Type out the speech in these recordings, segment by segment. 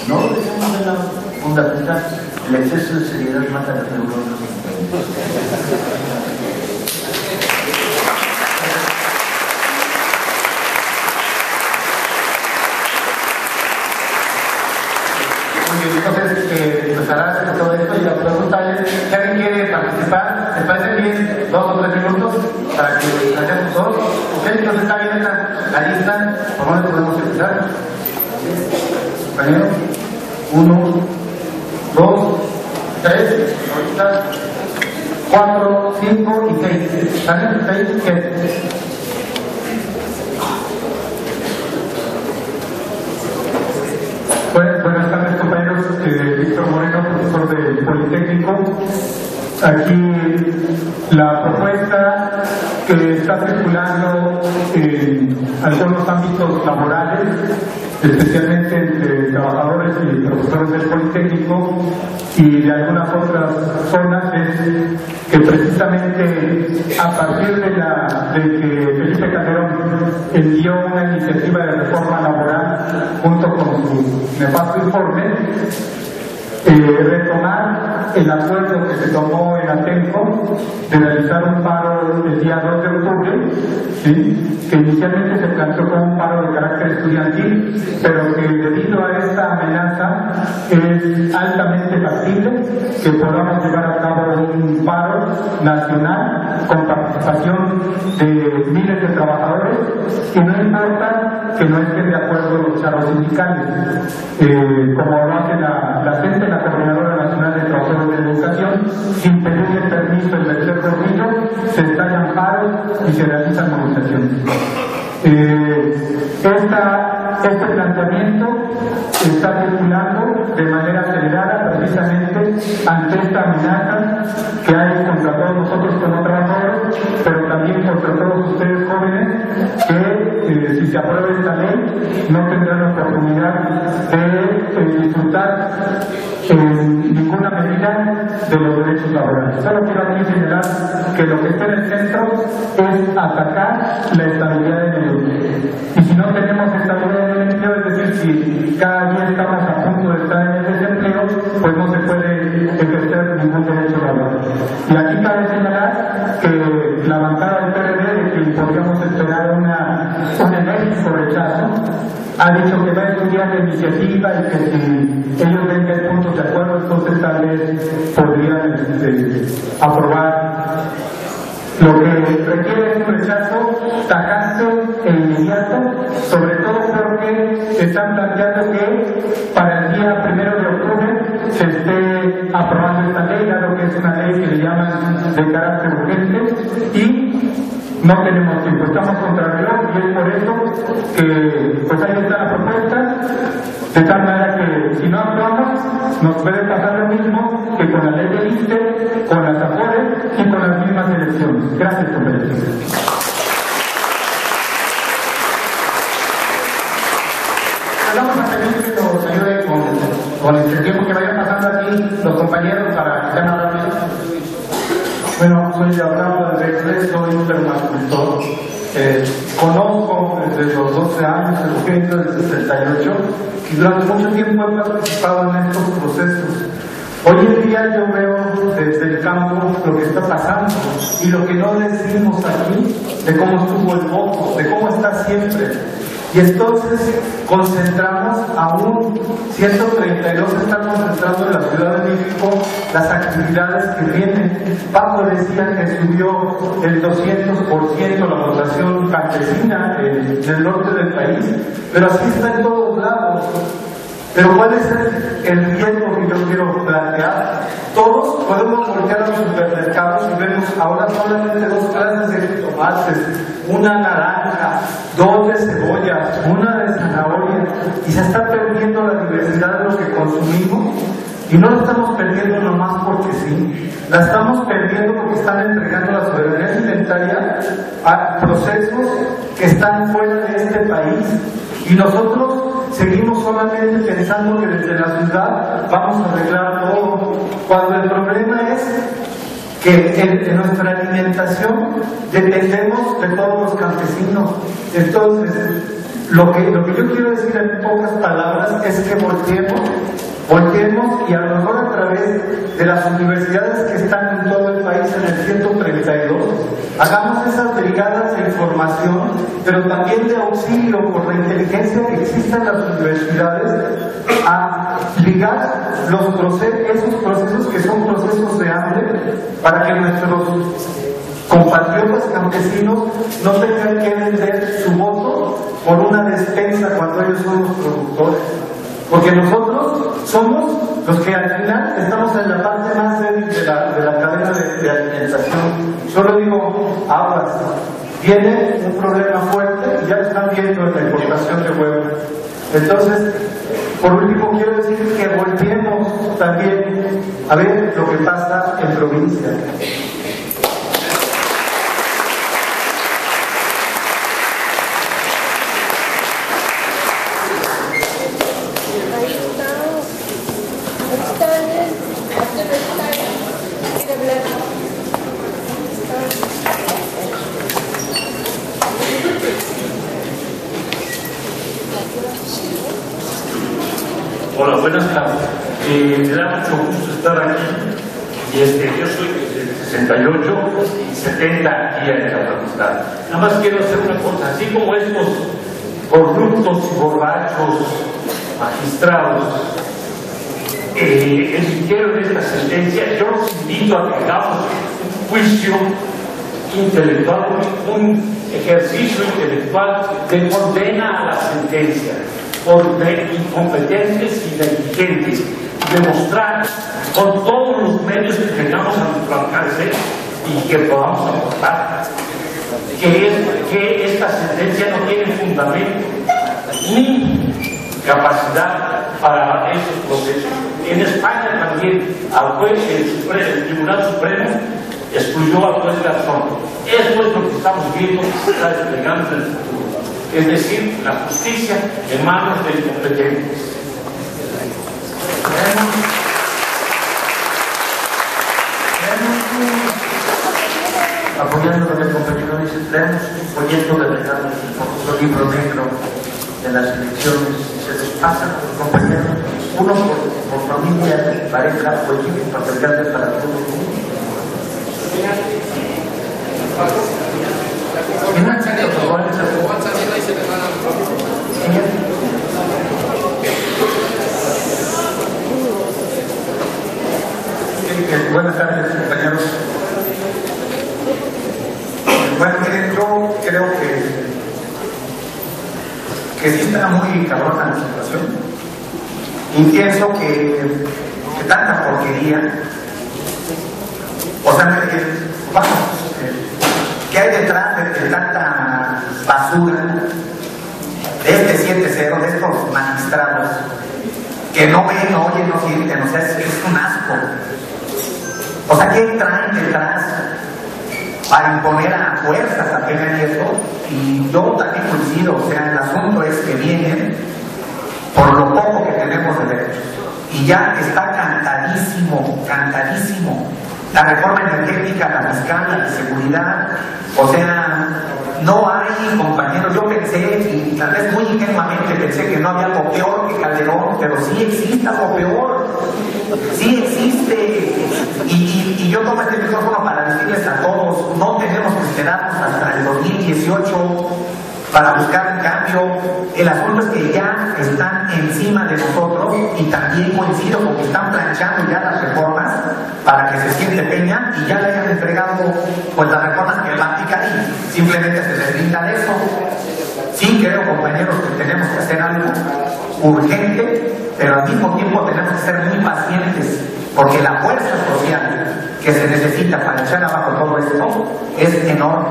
No lo decimos de la fundamental, el exceso de seriedad mata las neuronas. Entonces, pues hará todo esto y la pregunta es, si alguien quiere participar, ¿les parece bien 2 o 3 minutos para que hacemos todos? ¿Ok? Entonces está bien la lista, ¿por dónde podemos empezar? Compañero, 1, 2, 3, 4, 5 y 6. ¿Sale? 6, ¿qué? Buenas tardes, compañeros. Víctor Moreno, profesor del Politécnico. Aquí la propuesta que está circulando en algunos ámbitos laborales, especialmente entre trabajadores y profesores del Politécnico y de algunas otras zonas, es que precisamente a partir de que Felipe Calderón envió una iniciativa de reforma laboral junto con su nefasto informe, retomar el acuerdo que se tomó en Atenco de realizar un paro el día 2 de octubre, ¿sí? Que inicialmente se planteó como un paro de carácter estudiantil, pero que debido a esta amenaza es altamente factible que podamos llevar a cabo un paro nacional con participación de miles de trabajadores, y no importa que no estén de acuerdo los charros sindicales, como lo hace la gente, la Coordinadora Nacional de Trabajadores de Educación, sin pedirle permiso el tercer Gordillo, se estallan paros y se realizan movilizaciones. Este planteamiento está circulando de manera acelerada precisamente ante esta amenaza que hay contra todos nosotros como trabajadores, pero también contra todos ustedes jóvenes que si se aprueba esta ley no tendrán la oportunidad de disfrutar en ninguna medida de los derechos laborales. Solo quiero aquí señalar que lo que está en el centro es atacar la estabilidad del empleo. Y si no tenemos estabilidad del empleo, es decir, si cada día estamos a punto de estar en el desempleo, pues no se puede ejercer ningún derecho laboral. Y aquí cabe señalar que la bancada del PRD, de que podríamos esperar un enérgico rechazo, ha dicho que va a estudiar la iniciativa y que si ellos ven que hay puntos de acuerdo, entonces tal vez podrían aprobar. Lo que requiere es un rechazo tajante e inmediato, sobre todo porque están planteando que para el día 1 de octubre se esté aprobando esta ley, dado que es una ley que le llaman de carácter urgente, y no tenemos tiempo, estamos contra el reloj, y es por eso que pues ahí está la propuesta, de tal manera que si no aprobamos nos puede pasar lo mismo que con la ley del ISSSTE, con las AFORES y con las mismas elecciones. Gracias, compañeros. Vamos a pedir que nos ayude con el tiempo que vayan pasando aquí los compañeros para que sean rápidos. Bueno, soy Abraham Valverde, soy permacultor. Conozco desde los 12 años el genio del 68 y durante mucho tiempo he participado en estos procesos. Hoy en día yo veo desde el campo lo que está pasando y lo que no decimos aquí de cómo estuvo el voto, de cómo está siempre. Y entonces concentramos aún 132 están concentrando en la Ciudad de México las actividades que vienen. Paco decía que subió el 200% la votación campesina en el norte del país, pero así está en todos lados. Pero ¿cuál es el riesgo que yo quiero plantear? Todos podemos voltear a los supermercados y vemos ahora solamente 2 clases de tomates, una naranja, 2 de cebolla, una de zanahoria, y se está perdiendo la diversidad de lo que consumimos. Y no la estamos perdiendo nomás porque sí, la estamos perdiendo porque están entregando la soberanía alimentaria a procesos que están fuera de este país. Y nosotros seguimos solamente pensando que desde la ciudad vamos a arreglar todo, cuando el problema es que en nuestra alimentación dependemos de todos los campesinos. Entonces, Lo que yo quiero decir en pocas palabras es que volteemos y a lo mejor a través de las universidades que están en todo el país, en el 132, hagamos esas brigadas de información, pero también de auxilio por la inteligencia que existe en las universidades, a ligar esos procesos que son procesos de hambre, para que nuestros compatriotas campesinos no tengan que vender su voto por una despensa cuando ellos son los productores. Porque nosotros somos los que al final estamos en la parte más débil de la cadena de alimentación. Solo digo, aguas, tiene un problema fuerte y ya lo están viendo en la importación de huevos. Entonces, por último quiero decir que volvemos también a ver lo que pasa en provincia. Hola, buenas tardes. Me da mucho gusto estar aquí. Y yo soy del 68 y 70 aquí en la facultad. Nada más quiero hacer una cosa, así como estos corruptos y borrachos magistrados emitieron esta sentencia, yo los invito a que hagamos un juicio intelectual, un ejercicio intelectual de condena a la sentencia por incompetentes y negligentes, demostrar con todos los medios que tengamos a nuestro alcance y que podamos aportar que esta sentencia no tiene fundamento ni capacidad para esos procesos. En España también el Tribunal Supremo excluyó al juez Garzón. Esto es lo que estamos viendo que se está desplegando en el futuro, es decir, la justicia en manos de incompetentes. Apoyando lo que el compañero dice, tenemos un folleto de regalos, el famoso libro negro de las elecciones, y se los pasan a los compañeros, uno por familia, pareja o equipo patriarcal para todo el mundo. Buenas tardes, compañeros. Bueno, miren, yo creo que sí está muy cabrona la situación. Y pienso que tanta porquería, o sea, vamos, ¿qué hay detrás de tanta basura, de este 7-0, de estos magistrados que no ven, no oyen, no sienten? O sea, es un asco. O sea, ¿qué traen detrás para imponer a fuerzas a Peña Nieto? Y yo también coincido, o sea, el asunto es que vienen por lo poco que tenemos de derechos. Y ya está cantadísimo la reforma energética, la fiscal, la de seguridad. O sea, no hay, compañeros, yo pensé, y tal vez muy ingenuamente pensé que no había algo peor que Calderón, pero sí existe algo peor, sí existe. Y yo tomo este micrófono para decirles a todos, no tenemos que esperarnos hasta el 2018 para buscar un cambio. El asunto es que ya están encima de nosotros, y también coincido con que están planchando ya las reformas para que se siente Peña y ya le hayan entregado pues las reformas que él va a aplicar y simplemente se deslinda de eso. Sí creo, compañeros, que tenemos que hacer algo urgente, pero al mismo tiempo tenemos que ser muy pacientes, porque la fuerza social que se necesita para echar abajo todo esto es enorme.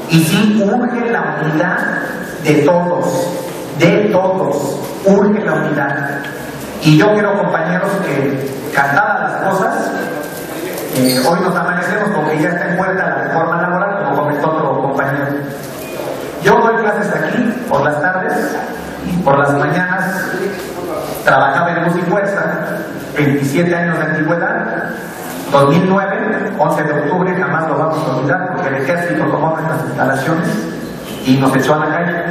Y sí urge la unidad de todos, urge la unidad. Y yo creo, compañeros, que cantadas las cosas, hoy nos amanecemos con que ya está en puerta la reforma laboral, como comentó otro compañero. Yo doy clases aquí por las tardes y por las mañanas trabajaba en Luz y Fuerza, 27 años de antigüedad. 2009, 11 de octubre, jamás lo vamos a olvidar, porque el ejército tomó nuestras instalaciones y nos echó a la calle.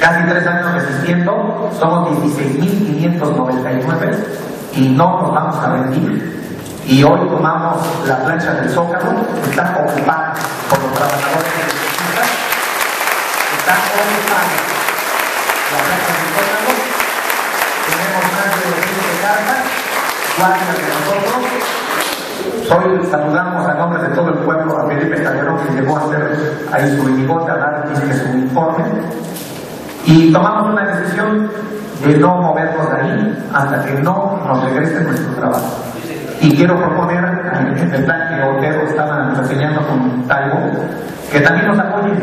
casi 3 años existiendo, somos 16.599 y no nos vamos a rendir. Y hoy tomamos la plancha del Zócalo, que está ocupada por los trabajadores de la está ocupada la plancha del Zócalo. Tenemos más de 20 cartas, guardias de nosotros. Hoy saludamos a nombre de todo el pueblo a Felipe Calderón, que llegó a hacer ahí su bigote, a dar su informe. Y tomamos una decisión de no movernos de ahí hasta que no nos regrese nuestro trabajo. Y quiero proponer, en el plan que Otero estaba reseñando con Taibo, que también nos apoyen.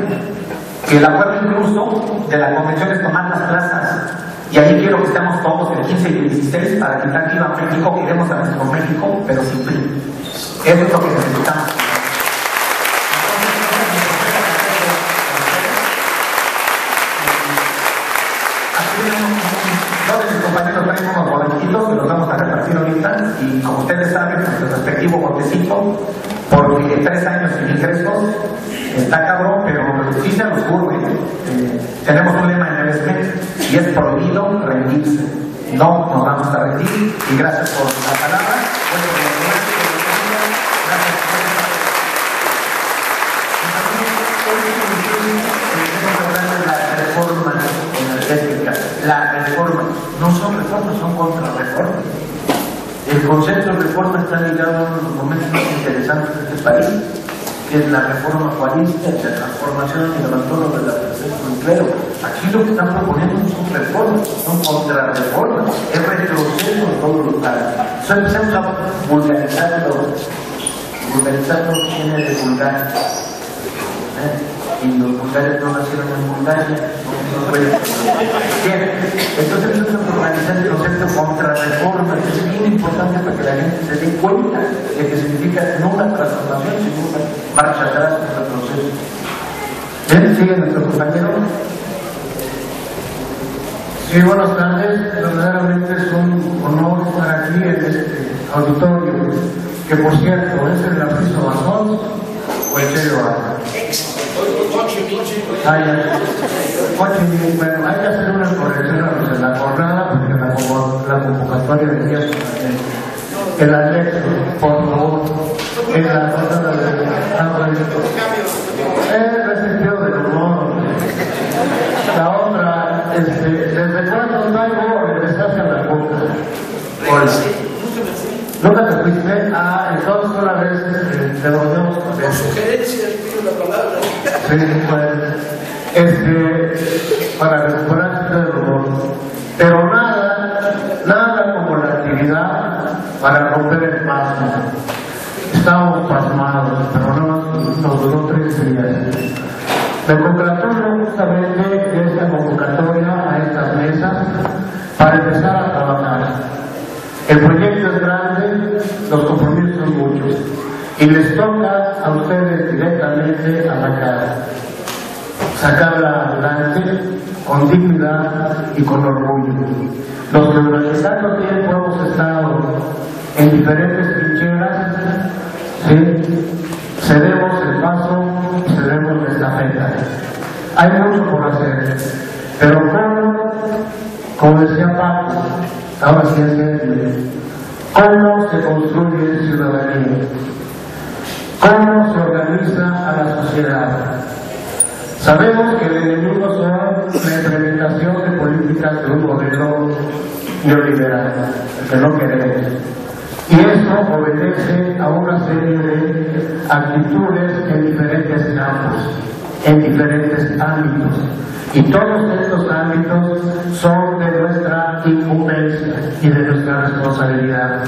Que el acuerdo incluso de la convención es tomar las plazas. Y ahí quiero que estemos todos el 15 y el 16 para quitar viva México, queremos a nuestro México, pero sin PRI. Eso es lo que necesitamos. Todos mis compañeros traen unos boletitos que los vamos a repartir ahorita y como ustedes saben, nuestro respectivo botecito, porque 3 años sin ingresos está cabrón, pero sí se nos ocurre. Tenemos un lema en el SME y es prohibido rendirse. No nos vamos a rendir y gracias por la palabra. La reforma, no son reformas, son contrarreformas. El concepto de reforma está ligado a uno de los momentos más interesantes de este país, que es la reforma juanista, la transformación y el abandono de la tercera empleo. Aquí lo que están proponiendo no son reformas, son contrarreformas, es retroceso en todos los lugares. Entonces empezamos a vulgarizar lo que tiene de vulgar. Y los vulgares no nacieron en Bulgaria. Bien, entonces es una organización del concepto contrarreforma, que es bien importante para que la gente se dé cuenta de que significa no una transformación, sino una marcha atrás, un retroceso. Bien, sigue nuestro compañero. Sí, buenas tardes. Verdaderamente es un honor estar aquí en este auditorio, que por cierto es el Narciso Bazón o el Cherio Baja. Bueno, hay que hacer una corrección en la jornada porque la convocatoria venía el anexo, por favor, en la jornada de el sentido del humor. La otra, ¿desde cuándo Taibo regresaste a la boca? Hola. ¿Nunca te fuiste? Entonces una vez te volvemos a ver. Por sugerencia, pido la palabra. Sí, para recuperarse del rumor. Pero nada como la actividad para romper el paso. Estábamos pasmados, pero no nos duró 3 días. Me congratulo justamente de esta convocatoria a estas mesas para empezar a trabajar. El proyecto es grande, los compromisos son muchos y les toca a ustedes directamente a sacarla adelante con dignidad y con orgullo. Los que durante tanto tiempo hemos estado en diferentes trincheras, ¿sí? Cedemos el paso y cedemos la estafeta. Hay mucho por hacer, pero como decía Paco, ahora sí es ¿cómo se construye ciudadanía? ¿Cómo se organiza a la sociedad? Sabemos que el enemigo son la implementación de políticas de un modelo neoliberal, que no queremos. Y eso obedece a una serie de actitudes en diferentes campos, en diferentes ámbitos. Y todos estos ámbitos son de nuestra incumbencia y de nuestra responsabilidad.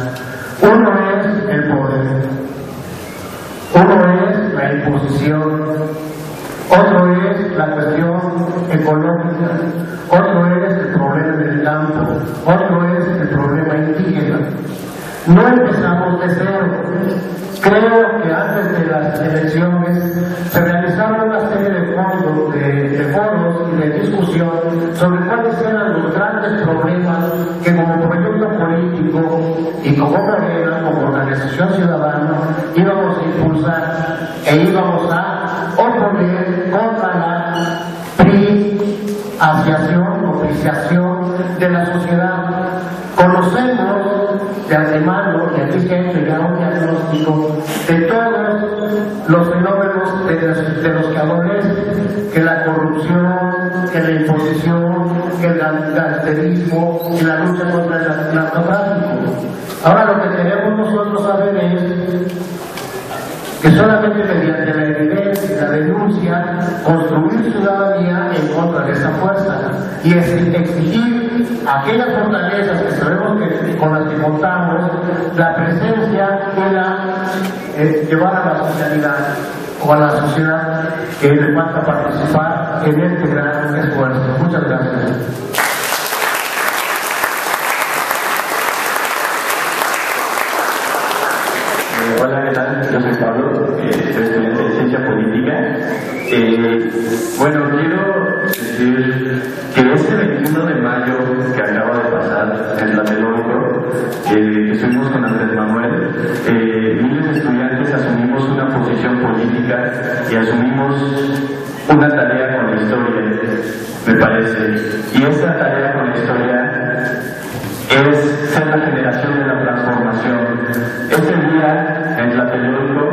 Uno es el poder, uno es la imposición, otro es la cuestión económica, otro es el problema del campo, otro es el problema indígena. No empezamos de cero. Creo que antes de las elecciones se realizaron una serie de foros y de discusión sobre cuáles eran los grandes problemas que como proyecto político y como Morena, como organización ciudadana, íbamos a impulsar e íbamos a oponer contra la PRI a asociación, oficiación de la sociedad. Conocemos de antemano, y aquí se ha hecho ya un diagnóstico de todos los fenómenos de los que adolecen, que la corrupción, que la imposición, que el gangsterismo, que la lucha contra el narcotráfico. Ahora lo que queremos nosotros saber es que solamente mediante la evidencia y la denuncia construir ciudadanía en contra de esa fuerza y exigir aquellas fortalezas que sabemos que con las que contamos, la presencia de la llevar a la socialidad o a la sociedad que le falta participar en este gran esfuerzo. Muchas gracias. Hola, ¿qué tal? Yo soy Pablo, soy estudiante de Ciencia Política. Bueno, quiero decir que este 21 de mayo que acaba de pasar en Tlatelolco, que estuvimos con Andrés Manuel, miles de estudiantes asumimos una posición política y asumimos una tarea con la historia, me parece. Y esta tarea con la historia es ser la generación de la transformación. Ese día, en Tlatelolco,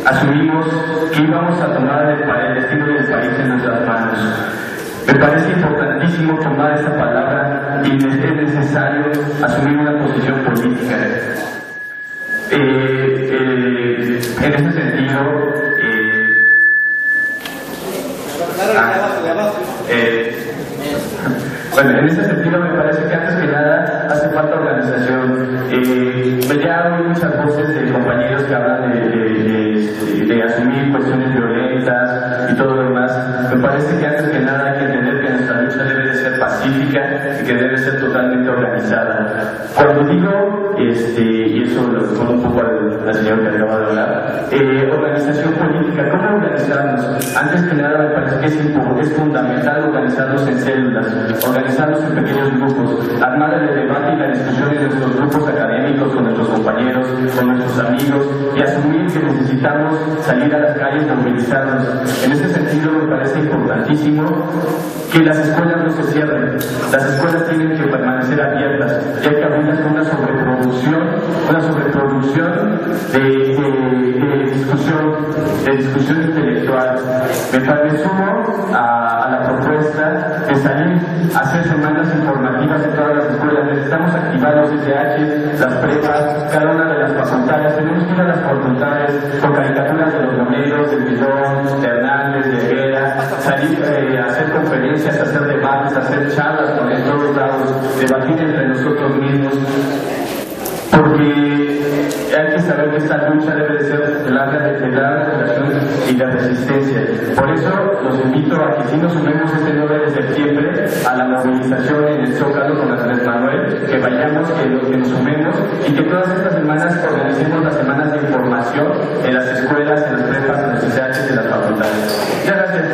asumimos que íbamos a tomar el destino del país en nuestras manos. Me parece importantísimo tomar esta palabra y es necesario asumir una posición política. En ese sentido, bueno, en ese sentido me parece que antes que nada hace falta organización. Ya oí muchas voces de compañeros que hablan de asumir cuestiones violentas y todo lo demás. Me parece que antes que nada hay que entender que nuestra lucha debe de ser pacífica y que debe ser totalmente organizada. Cuando digo, y eso lo respondo un poco al señor que acaba de hablar, organización política, ¿cómo organizarnos? Antes que nada me parece que es fundamental organizarnos en células, organizarnos en pequeños grupos, armar el debate y la discusión en nuestros grupos académicos, con nuestros compañeros, con nuestros amigos, y asumir que necesitamos salir a las calles y movilizarnos. En ese sentido me parece importantísimo que las escuelas no se cierren, las escuelas tienen que permanecer abiertas, ya que ahorita es una sobreproducción de discusión intelectual. Me sumo a la propuesta de salir a hacer semanas informativas en todas las escuelas. Necesitamos activar los SH, las prepas, cada una de las facultades. Tenemos que ir a las facultades con caricaturas de los Moneros, de Milón, de Hernández, de Herrera, salir a hacer conferencias, hacer debates, hacer charlas con todos lados, debatir entre nosotros mismos. Porque hay que saber que esta lucha debe de ser larga duración y de resistencia. Por eso los invito a que si nos sumemos este 9 de septiembre a la movilización en el Zócalo con Andrés Manuel, que vayamos, que nos sumemos y que todas estas semanas organicemos las semanas de información en las escuelas, en las prepas, en los ICH, en las facultades. Muchas gracias.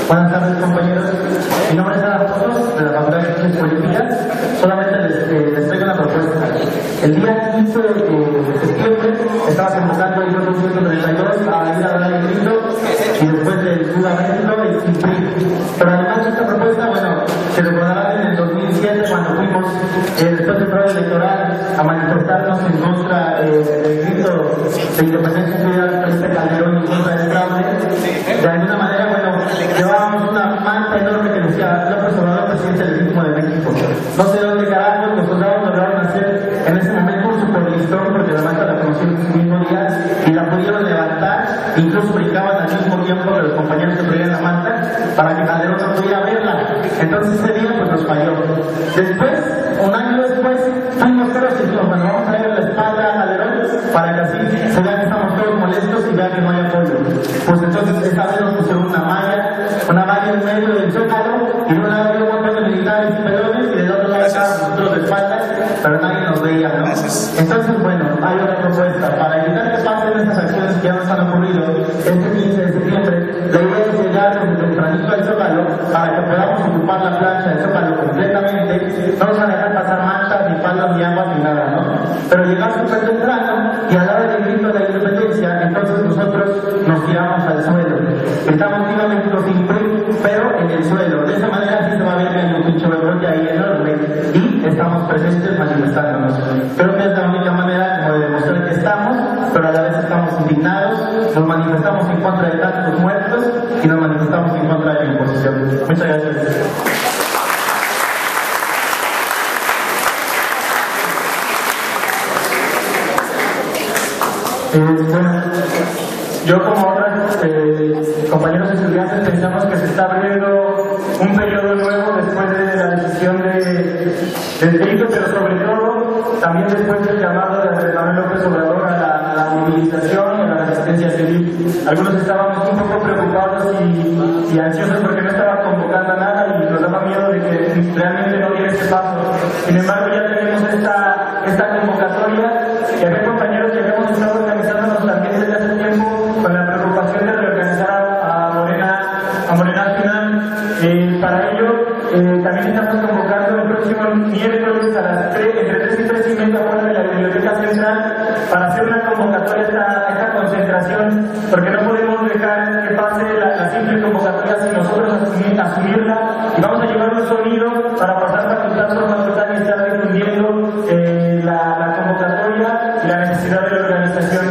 Buenas tardes, compañeros. Mi nombre es Adam Fotos, de la Facultad de Ciencias Políticas. Solamente les traigo una propuesta. El día 15 de septiembre estaba convocando el grupo 132 a ir a dar el grito y después del juramento y sin PRI. Pero además de esta propuesta, bueno, se recordarán en el 2007 cuando fuimos, después del fraude electoral, a manifestarnos en contra del grito de independencia social Felipe Calderón y en contra del fraude. De alguna manera, bueno, llevábamos una manta enorme que decía López Obrador, presidente legítimo de México. No sé dónde carajos los soldados lograron hacer en ese momento un superlistón, porque la manta la conocieron ese mismo día y la pudieron levantar, incluso brincaban al mismo tiempo que los compañeros que traían la manta para que Calderón no pudiera verla. Entonces ese día pues nos falló. Después, un año después, fuimos todos y dijimos, bueno, vamos a darle la espalda a Calderón para que así se vea que estamos todos molestos y vea que no hay apoyo. Pues entonces esta vez nos pusieron una malla en medio del Zócalo, y de un lado había un montón de militares y pelones y del otro lado estábamos nosotros de espaldas, pero nadie nos veía, ¿no? Entonces, bueno, hay otra propuesta. Para evitar que pasen estas acciones que ya nos han ocurrido este 15 de septiembre, la idea es llegar desde tempranito al Zócalo para que podamos ocupar la plancha del Zócalo completamente. No nos van a dejar pasar manchas, ni palos, ni agua, ni nada, ¿no? pero llegar súper temprano y a la hora del grito de la independencia, entonces nosotros nos tiramos al suelo. Estamos en un momento simple, pero en el suelo. De esa manera sí se va a ver que hay un chorrote ahí enorme y estamos presentes manifestándonos. Creo que es la única manera como de demostrar que estamos, pero a la vez estamos indignados, nos manifestamos en contra de tantos muertos y nos manifestamos en contra de la imposición. Muchas gracias. Bueno, yo como otros compañeros estudiantes pensamos que se está abriendo un periodo nuevo después de la decisión del grito, pero sobre todo también después del llamado de Andrés Manuel López Obrador a la movilización y a la resistencia civil. Algunos estábamos un poco preocupados y ansiosos porque no estaba convocando a nada y nos daba miedo de que realmente no diera ese paso. Sin embargo, ya tenemos esta convocatoria y había compañeros que habíamos estado organizándonos también desde hace tiempo con la preocupación de reorganizar a Morena Nacional. Para ello, también estamos convocando el próximo miércoles a las 3, entre 3 y 3 y media fuera de la Biblioteca Central para hacer una convocatoria a esta concentración, porque no podemos dejar que pase la simple convocatoria sin nosotros asumirla, y vamos a llevar un sonido para pasar facultad por facultad y estar difundiendo la convocatoria y la necesidad de la organización.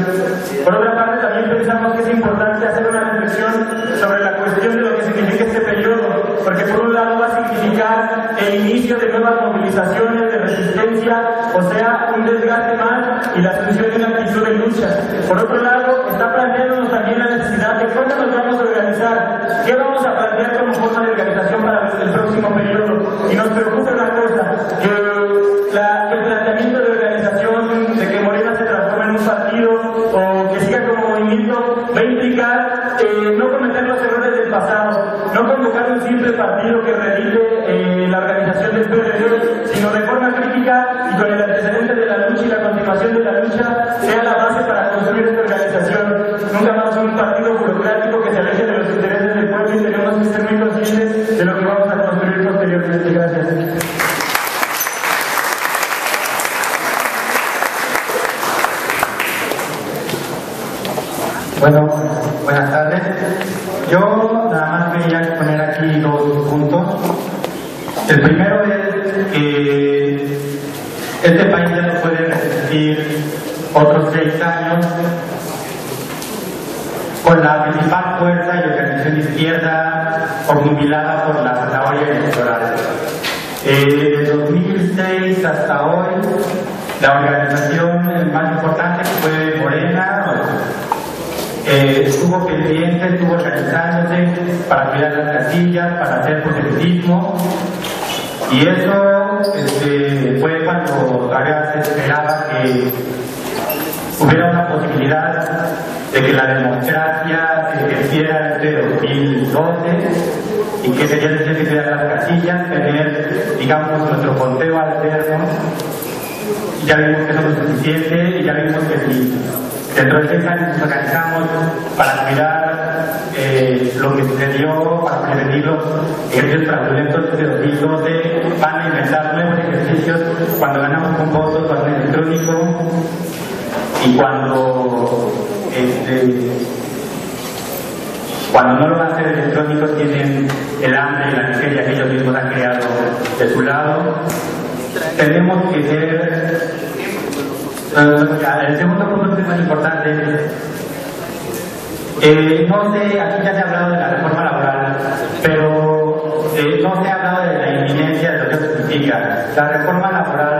Por otra parte, también pensamos que es importante hacer una reflexión sobre la cuestión de lo que significa este periodo, porque por un lado va a significar el inicio de nuevas movilizaciones de resistencia, o sea, un desgaste más y la asunción de una actitud de lucha. Por otro lado, está planteándonos también la necesidad de cómo nos vamos a organizar, qué vamos a plantear como forma de organización para el próximo periodo. Y nos preocupa una cosa, que el planteamiento de organización, de que Morena se transforme en un partido o que siga como movimiento, va a implicar no cometer los errores del pasado, no convocar un simple partido que reedite la organización del PRD, sino de forma crítica y con el antecedente de la lucha y la continuación de la lucha sea la base para construir esta organización. Nunca más un partido burocrático que se aleje de los intereses del pueblo, y tenemos que ser muy conscientes de lo que vamos a construir posteriormente. Gracias. Bueno, buenas tardes. Yo nada más quería exponer aquí 2 puntos. El primero es que este país ya no puede resistir otros 6 años con la principal fuerza y organización de izquierda obnubilada por la zanahoria electoral. Desde 2006 hasta hoy, la organización más importante que fue Morena estuvo pendiente, estuvo organizándose para cuidar las casillas, para hacer proselitismo, y eso fue cuando todavía se esperaba que hubiera una posibilidad de que la democracia se ejerciera desde 2012 y que sería necesario cuidar las casillas, tener, digamos, nuestro conteo alterno. Ya vimos que eso no es suficiente y ya vimos que si dentro de 6 años nos organizamos para cuidar lo que sucedió, para prevenir los ejercicios fraudulentos de 2012, van a inventar nuevos ejercicios cuando ganamos con votos, con electrónico, y cuando no lo van a hacer electrónicos tienen el hambre y la miseria que ellos mismos han creado de su lado. Tenemos que ser... el segundo punto que es más importante. No sé, aquí ya se ha hablado de la reforma laboral, pero no se ha hablado de la inminencia de lo que eso significa. La reforma laboral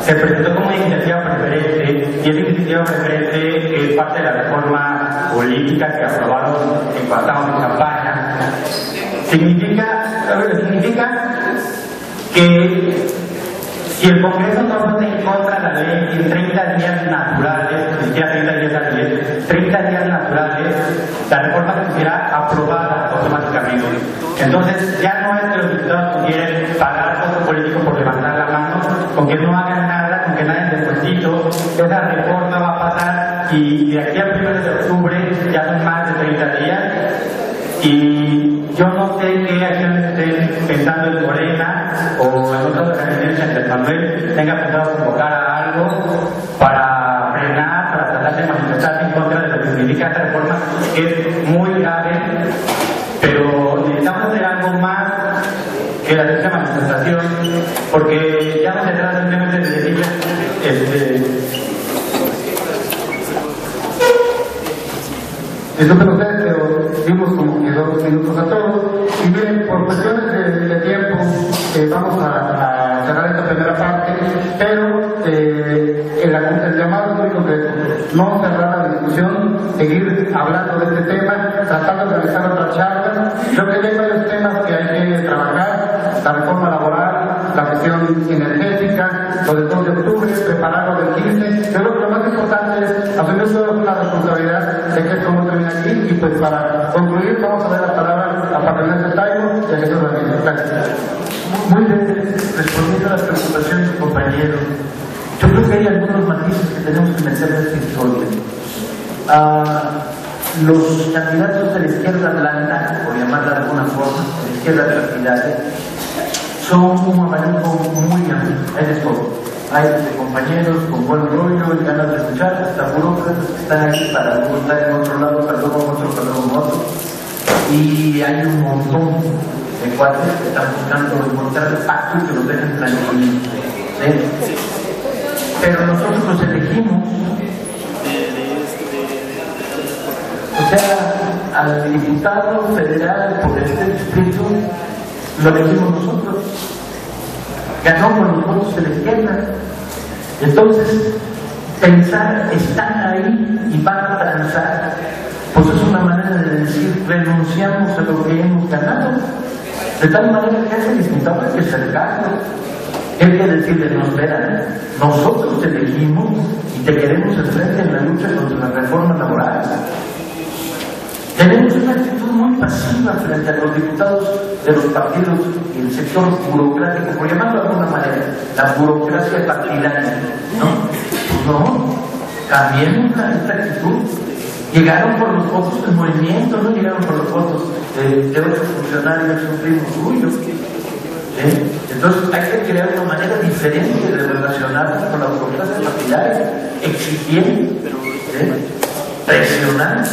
se presentó como una iniciativa preferente, y esa iniciativa preferente es parte de la reforma política que aprobaron en cuando estábamos en campaña. Significa que si el Congreso no vota en contra de la ley en 30 días naturales, ni siquiera 30 días hábiles, 30 días naturales, la reforma será aprobada automáticamente. Entonces, ya no es que los diputados pudieran pagar a otro político por levantar la mano, con que no hagan nada, con que nadie se despuesito, esa reforma va a pasar, y de aquí al 1 de octubre ya son más de 30 días. Y yo no sé qué acciones estén pensando en Morena o en otras organizaciones que Andrés Manuel tenga pensado convocar a algo para frenar, para tratar de manifestarse en contra de lo que significa esta reforma, que es muy grave, pero necesitamos hacer algo más que la simple manifestación, porque ya no se trata simplemente de decirles, disculpen ustedes, pero dimos como que 2 minutos a todos. Y bien, por cuestiones de tiempo, vamos a cerrar esta primera parte, pero el llamado es muy concreto: no cerrar la discusión, seguir hablando de este tema, tratando de realizar otra charla. Creo que hay varios temas que hay que trabajar: la reforma laboral, la cuestión energética, lo del 2 de octubre, prepararlo del 15. Yo creo que lo más importante es asumir toda la responsabilidad de que esto no termine aquí. Y pues para concluir, vamos a dar la palabra a Patricia Taibo y a Jesús Ramírez. Gracias. Muy bien, respondiendo a las preocupaciones de compañeros, yo creo que hay algunos matices que tenemos que meter en esta historia. Los candidatos de la izquierda blanca, por llamarla de alguna forma, de la izquierda partidaria, son un abanico muy amplio, hay de todo. Hay de compañeros con buen rollo y ganas de escuchar, hasta burócratas que están aquí para luego estar en otro lado, para luego en otro. Y hay un montón de cuates que están buscando encontrar el pacto y que los dejen tranquilos. ¿Sí? Pero nosotros los elegimos. O sea, al diputado federal por este distrito lo elegimos nosotros. Ganó con los votos de la izquierda. Entonces, pensar, están ahí y van a transar, pues es una manera de decir, renunciamos a lo que hemos ganado. De tal manera que ese diputado hay que cercarlo. Hay que decirle, no, espera, nosotros te elegimos y te queremos enfrente en la lucha contra la reforma laboral. Tenemos una actitud muy pasiva frente a los diputados de los partidos y el sector burocrático, por llamarlo de alguna manera, la burocracia partidaria, ¿no? Pues no, cambiemos esta actitud. Llegaron por los votos del movimiento, no llegaron por los votos de otros funcionarios, un primo suyo. Entonces hay que crear una manera diferente de relacionarnos con la burocracia partidaria, exigiendo, presionando.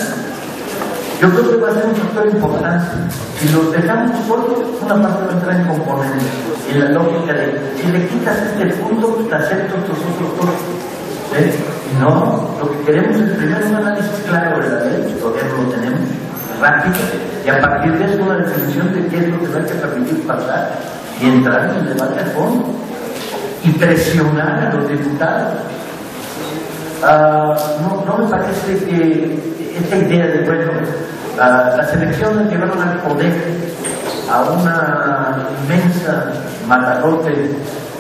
Yo creo que va a ser un factor importante. Si los dejamos solos, una parte va a entrar en componentes. Y la lógica de, si le quitas este punto, te acepto estos otros dos. No, lo que queremos es primero un análisis claro de la ley, todavía no lo tenemos, rápido, y a partir de eso una definición de qué es lo que no hay que permitir pasar, y entrar en el debate a fondo, y presionar a los diputados. No me parece que esta idea de, bueno, las elecciones llevaron al poder a una inmensa matarote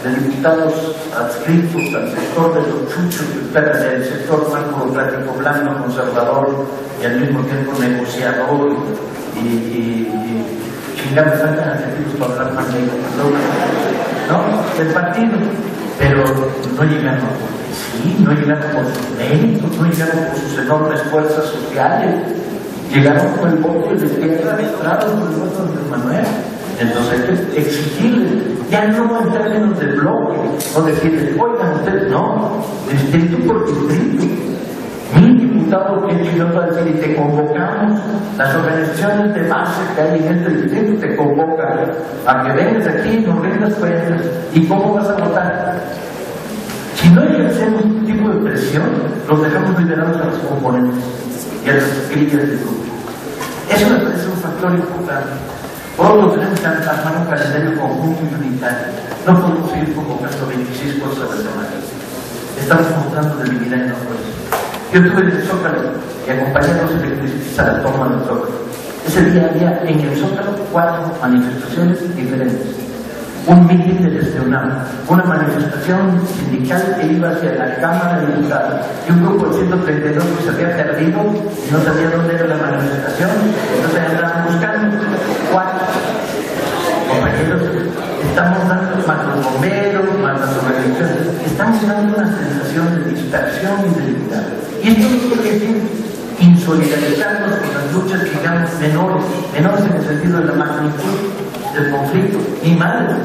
de diputados adscritos al sector de los chuchos del sector más burocrático, blando, conservador y al mismo tiempo negociador y chingando faltan adjetivos para hablar más de ellos, ¿no? Del partido, pero no llegaron porque sí, no llegaron por sus méritos, no llegaron por sus enormes fuerzas sociales, llegaron por el voto de izquierda arrastrados por el voto de Manuel. Entonces hay que exigirles, ya no en términos de bloque, o decirles, oigan ustedes, no, distrito por distrito. Mi diputado que llegó a decir, y te convocamos, las organizaciones de base que hay en este distrito te convocan a que vengas aquí, nos rindas cuentas, ¿y cómo vas a votar? Si no ejercemos un tipo de presión, los dejamos liberados a los componentes y a las críticas del grupo. Eso me parece un factor importante. Por otro, tenemos que armar un calendario conjunto y unitario. No podemos seguir convocando 26 cosas a la semana. Estamos mostrando debilidad en nosotros. Yo estuve en el Zócalo y acompañé a los electricistas a la toma del Zócalo. Ese día había en el Zócalo 4 manifestaciones diferentes. Un mitin de gestionado, una manifestación sindical que iba hacia la Cámara de Diputados y un grupo de 132 que se había perdido y no sabía dónde era la manifestación, entonces andaban buscando 4 compañeros. Estamos dando más los bomberos, más las organizaciones, estamos dando una sensación de dispersión y de debilidad. Y esto no quiere decir insolidarizarnos con las luchas, digamos, menores en el sentido de la magnitud del conflicto, ni madre,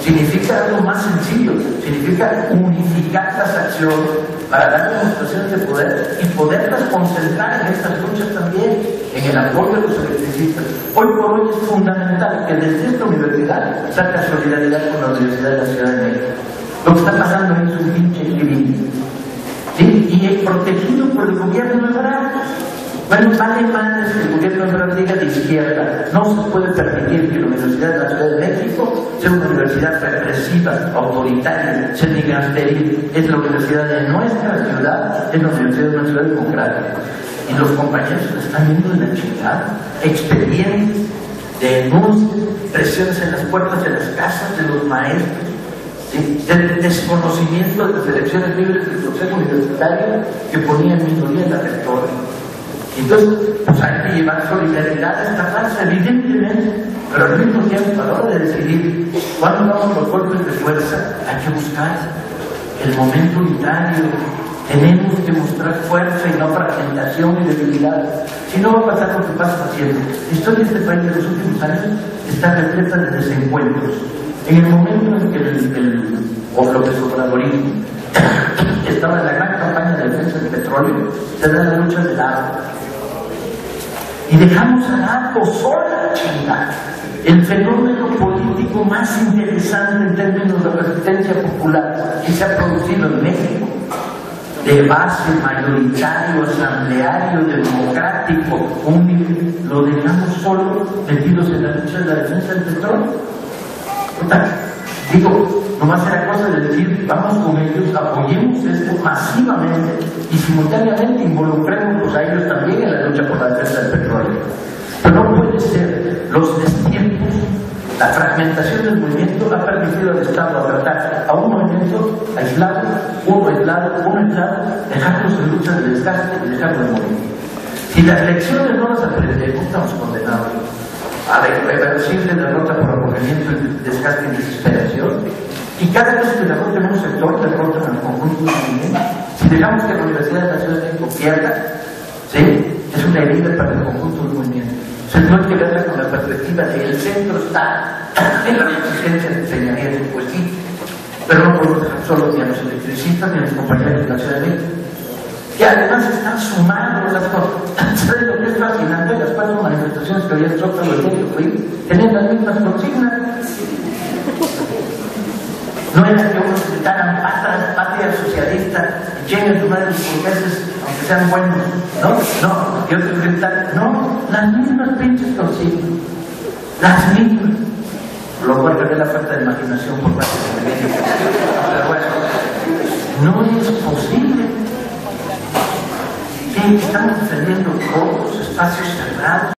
significa algo más sencillo, significa unificar las acciones para dar demostraciones de poder y poderlas concentrar en estas luchas también, en el apoyo de los electricistas. Hoy por hoy es fundamental que desde esta universidad saca solidaridad con la Universidad de la Ciudad de México. Lo que está pasando es un pinche crimen, ¿sí? Y es protegido por el gobierno liberal. Bueno, vale madres que el gobierno liberal diga de izquierda. No se puede permitir que la Universidad de la Ciudad de México sea una universidad represiva, autoritaria, semigasteril. Es la universidad de nuestra ciudad, es la universidad de una ciudad democrática. Y los compañeros están yendo de la chingada. Expedientes, denuncias, presiones en las puertas de las casas de los maestros, ¿sí? Del desconocimiento de las elecciones libres del Consejo Universitario que ponía en minoría la rectora. Entonces, pues hay que llevar solidaridad a esta falsa, evidentemente, pero al mismo tiempo, a la hora de decidir cuándo vamos los golpes de fuerza, hay que buscar el momento unitario. Tenemos que mostrar fuerza y no fragmentación y debilidad. Si no, va a pasar lo que pasa siempre. La historia de este país de los últimos años está repleta de desencuentros. En el momento en que el López Obradorismo estaba en la gran campaña de defensa del petróleo, se da la lucha del agua. Y dejamos al agua sola, chingada. El fenómeno político más interesante en términos de resistencia popular que se ha producido en México, de base, mayoritario, asambleario, democrático, humilde, lo dejamos solo metidos en la lucha de la defensa del petróleo. Digo, nomás era cosa de decir, vamos con ellos, apoyemos esto masivamente y simultáneamente involucremos a ellos también en la lucha por la defensa del petróleo. Pero no puede ser los destiempos, la fragmentación del movimiento ha permitido al Estado atratar a un movimiento aislado, uno aislado, dejarlos en lucha de desgaste y dejarlos de morir. Si las lecciones no las aprendemos, estamos condenados a la irreversible derrota por aburrimiento, desgaste y desesperación. Y cada vez que derroten un sector, derrotan al conjunto del movimiento. Si dejamos que la Universidad de la Ciudad de México pierda, ¿sí?, es una herida para el conjunto del movimiento. Entonces no hay que verla con la perspectiva de el centro está en la exigencia de enseñamiento, pues sí, pero no podemos dejar solos ni a los electricistas ni a los compañeros de la Ciudad de México, que además están sumando las cosas. ¿Sabes lo que es fascinante? Las 4 manifestaciones que había hecho el día que fui tenían las mismas consignas. No era que unos gritaran patria socialista y lleguen a tomar los burgueses, aunque sean buenos, no, y otros gritaran, no, las mismas pinches consignas, las mismas. Lo cual revela la falta de imaginación por parte de México. Pero bueno, no es posible que estamos defendiendo todos los espacios cerrados.